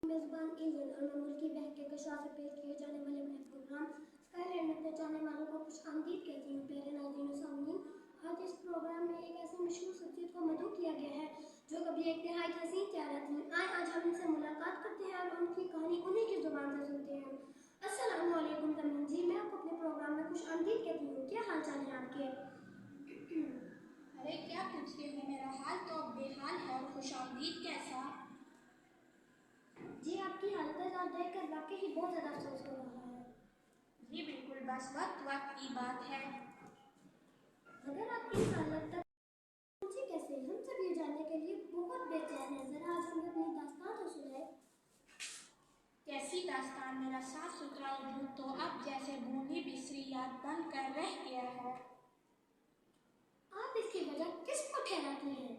मेज़बान इज़न और मैं मुल्की बहक के कशाफ से पेश किए जाने वाले अपने प्रोग्राम स्काईलैंड में अपने चाहने वालों को खुश आमदीद कहती हूँ। प्यारे नाज़रीन और सामीन, आज इस प्रोग्राम में एक ऐसे मशहूर शख्सियत को मदऊ किया गया है जो कभी एक नहायत हसीन चेहरा थी। आए आज हम इनसे मुलाकात करते हैं और उनकी कहानी उन्हीं की ज़ुबान से सुनते हैं। अस्सलाम वालेकुम तमीम जी, मैं आपको अपने प्रोग्राम में खुश आमदीद कहती हूँ। क्या हाल चाल है आपके? अरे क्या पूछते हैं, मेरा हाल तो बेहाल है और खुशामदीद कैसा? जी, आपकी हालत देख कर वाकई ही बहुत ज़्यादा अफसोस हो रहा है। जी बिल्कुल, बस वक्त की बात है। अगर आप इस हालत तक पहुंचे कैसे, हम सब ये जानने के लिए बहुत बेचैन हैं। जरा आज हमें अपनी दास्तान तो सुनाए। कैसी दास्तान? मेरा साफ सुथरा वजूद तो अब जैसे बूंदी बिसरी याद बन कर रह गया है। आप इसकी वजह किसको ठहराती हैं?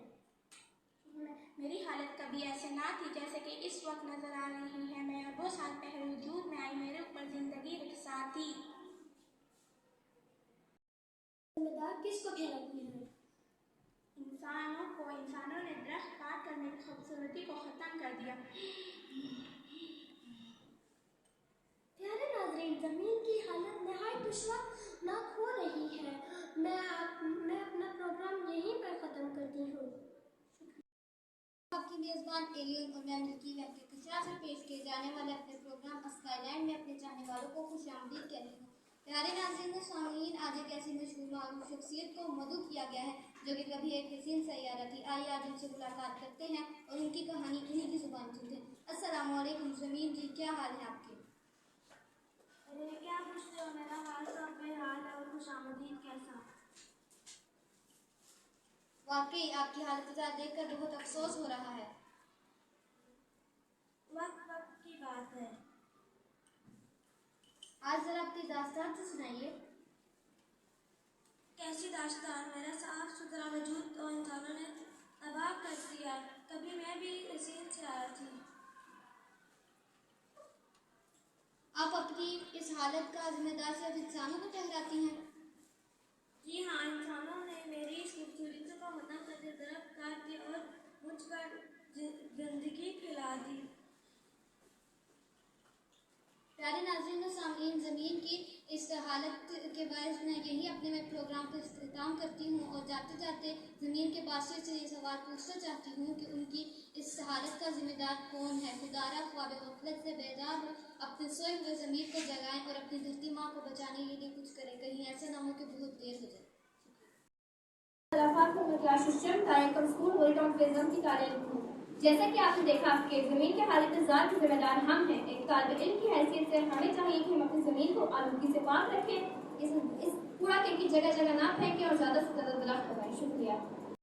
मेरी हालत कभी ऐसे ना थी जैसे कि इस वक्त नजर आ रही है। मैं 2 साल पहले वजूद में आई, मेरे ऊपर जिंदगी रिक्साती। जिम्मेदार किसको ठहराती हैं? इंसानों ने दरख्त काट कर मेरी खूबसूरती को ख़त्म कर दिया। प्यारे नाज़रीन, ज़मीन की हालत नहायत दुश्वारनाक हो रही है। मैं अपना प्रोग्राम यहीं पर ख़त्म करती हूँ। आपकी मेज़बान एलियन और मैं मुल्की बहक के कशाफ से पेश किए जाने वाले अपने प्रोग्राम स्काईलैंड में अपने चाहने वालों को खुश आमदीद कहती हूँ। प्यारे नाज़रीन और सामीन, आज एक ऐसी मशहूर मारूफ शख्सियत को मदऊ किया गया है जो कि कभी एक हसीन सैयारा थी। आइए आज उनसे मुलाकात करते हैं और उनकी कहानी इन्हीं की ज़ुबान सुनते हैं। अस्सलाम वालेकुम ज़मीन जी, क्या हाल है आपके? अरे क्या पूछते हो, मेरा हाल तो बेहाल है और खुश आमदीद कैसा? वाकई आपकी हालत देख कर बहुत अफसोस हो रहा है। वक्त की बात है। आज जरा अपनी दास्तान तो सुनाइए। कैसी दास्तान? मेरा साफ सुथरा वजूद तो इंसानों ने तबाह कर दिया। कभी मैं भी हसीन से आया थी। आप अपनी इस हालत का जिम्मेदार सिर्फ इंसानों को ठहराती हैं? जी हाँ, इंसानों ने मेरी खूबसूरती को खत्म कर दिया, दरख्त काट दिए और मुझ पर गंदगी फैला दी। प्यारे नाज़रीन और सामीन, ज़मीन की इस हालत के बारे में यही अपने मैं प्रोग्राम का इख्तिताम करती हूँ और जाते जाते ज़मीन के बादशाह से ये सवाल पूछना चाहती हूँ कि उनकी इस हालत का जिम्मेदार कौन है। खुदारा ख्वाब गफलत से बेदार हो, अपने सोए हुए ज़मीर को जगाएं और अपनी धरती माँ को बचाने के लिए कुछ करें। कहीं ऐसा ना हो कि बहुत देर हो जाए। जैसा कि आपने देखा कि ज़मीन के हालत ज़ात के जिम्मेदार हम हैं। एक तालिब इल्म की हैसियत से हमें चाहिए कि हम अपनी ज़मीन को आलूगी से पाक रखें, इस कूड़ा की जगह जगह ना फेंकें और ज़्यादा से ज़्यादा दरख्त लगाएं। शुक्रिया।